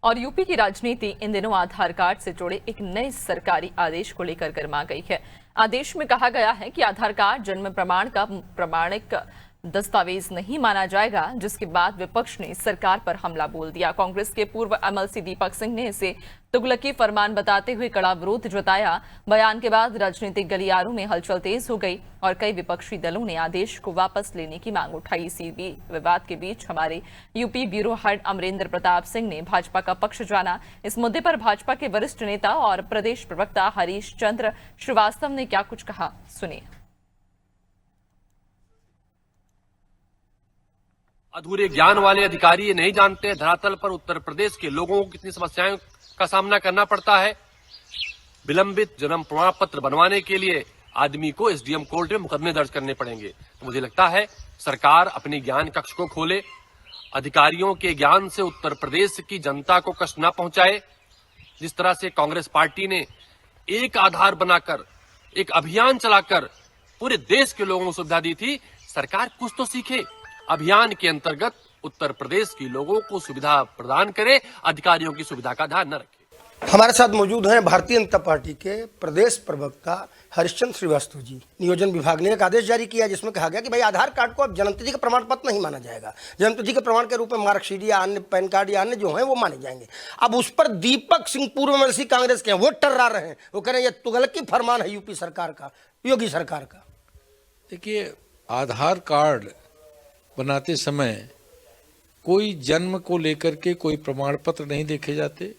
और यूपी की राजनीति इन दिनों आधार कार्ड से जुड़े एक नए सरकारी आदेश को लेकर गर्मा गई है। आदेश में कहा गया है कि आधार कार्ड जन्म प्रमाण का प्रमाणिक दस्तावेज नहीं माना जाएगा, जिसके बाद विपक्ष ने सरकार पर हमला बोल दिया। कांग्रेस के पूर्व एमएलसी दीपक सिंह ने इसे तुगलकी फरमान बताते हुए कड़ा विरोध जताया। बयान के बाद राजनीतिक गलियारों में हलचल तेज हो गई और कई विपक्षी दलों ने आदेश को वापस लेने की मांग उठाई। इसी विवाद के बीच हमारे UP bureau head Amarendra Pratap Singh ने भाजपा का पक्ष जाना। इस मुद्दे पर भाजपा के वरिष्ठ नेता और प्रदेश प्रवक्ता हरीश चंद्र श्रीवास्तव ने क्या कुछ कहा, सुनिए। अधूरे ज्ञान वाले अधिकारी ये नहीं जानते धरातल पर उत्तर प्रदेश के लोगों को कितनी समस्याओं का सामना करना पड़ता है। विलंबित जन्म प्रमाण पत्र बनवाने के लिए आदमी को एसडीएम कोर्ट में मुकदमे दर्ज करने पड़ेंगे। तो मुझे लगता है सरकार अपने ज्ञान कक्ष को खोले, अधिकारियों के ज्ञान से उत्तर प्रदेश की जनता को कष्ट न पहुंचाए। जिस तरह से कांग्रेस पार्टी ने एक आधार बनाकर एक अभियान चलाकर पूरे देश के लोगों को सुविधा दी थी, सरकार कुछ तो सीखे। अभियान के अंतर्गत उत्तर प्रदेश के लोगों को सुविधा प्रदान करे, अधिकारियों की सुविधा का ध्यान न रखे। हमारे साथ मौजूद हैं भारतीय जनता पार्टी के प्रदेश प्रवक्ता हरीशचंद्र श्रीवास्तव जी। नियोजन विभाग ने एक आदेश जारी किया जिसमें कहा गया कि भाई आधार कार्ड को अब जन्मतिथि का प्रमाण पत्र नहीं माना जाएगा। जन्मतिथि के प्रमाण के रूप में मार्कशीट या अन्य पैन कार्ड या अन्य जो हैं वो माने जाएंगे। अब उस पर दीपक सिंह पूर्व एमएलसी कांग्रेस के हैं, वो टर्रा रहे हैं। वो कह रहे हैं ये तुगलकी फरमान है यूपी सरकार का, योगी सरकार का। देखिए, आधार कार्ड बनाते समय कोई जन्म को लेकर के कोई प्रमाण पत्र नहीं देखे जाते।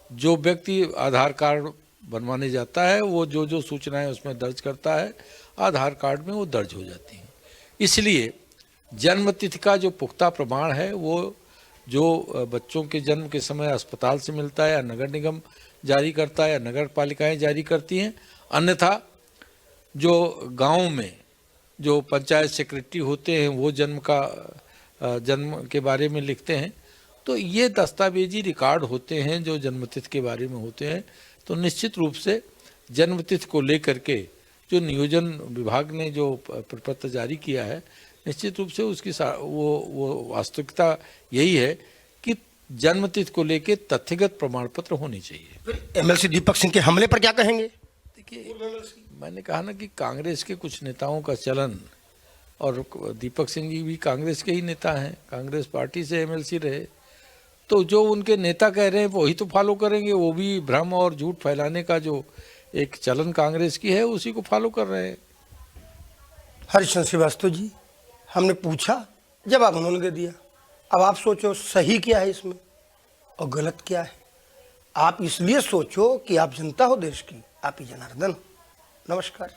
जो व्यक्ति आधार कार्ड बनवाने जाता है वो जो जो सूचनाएं उसमें दर्ज करता है, आधार कार्ड में वो दर्ज हो जाती हैं। इसलिए जन्म तिथि का जो पुख्ता प्रमाण है वो जो बच्चों के जन्म के समय अस्पताल से मिलता है या नगर निगम जारी करता है या नगर पालिकाएं जारी करती हैं। अन्यथा जो गाँव में जो पंचायत सेक्रेटरी होते हैं वो जन्म के बारे में लिखते हैं। तो ये दस्तावेजी रिकॉर्ड होते हैं जो जन्मतिथि के बारे में होते हैं। तो निश्चित रूप से जन्मतिथि को लेकर के जो नियोजन विभाग ने जो प्रपत्र जारी किया है, निश्चित रूप से उसकी वो वास्तविकता यही है कि जन्मतिथि को लेकर तथ्यगत प्रमाण पत्र होने चाहिए। एमएलसी दीपक सिंह के हमले पर क्या कहेंगे? देखिए, मैंने कहा ना कि कांग्रेस के कुछ नेताओं का चलन, और दीपक सिंह जी भी कांग्रेस के ही नेता हैं, कांग्रेस पार्टी से एमएलसी रहे, तो जो उनके नेता कह रहे हैं वही तो फॉलो करेंगे। वो भी भ्रम और झूठ फैलाने का जो एक चलन कांग्रेस की है उसी को फॉलो कर रहे हैं। हरीशचंद्र श्रीवास्तव जी, हमने पूछा, जवाब उन्होंने दे दिया। अब आप सोचो सही क्या है इसमें और गलत क्या है। आप इसलिए सोचो कि आप जनता हो देश की, आप ही जनार्दन। नमस्कार।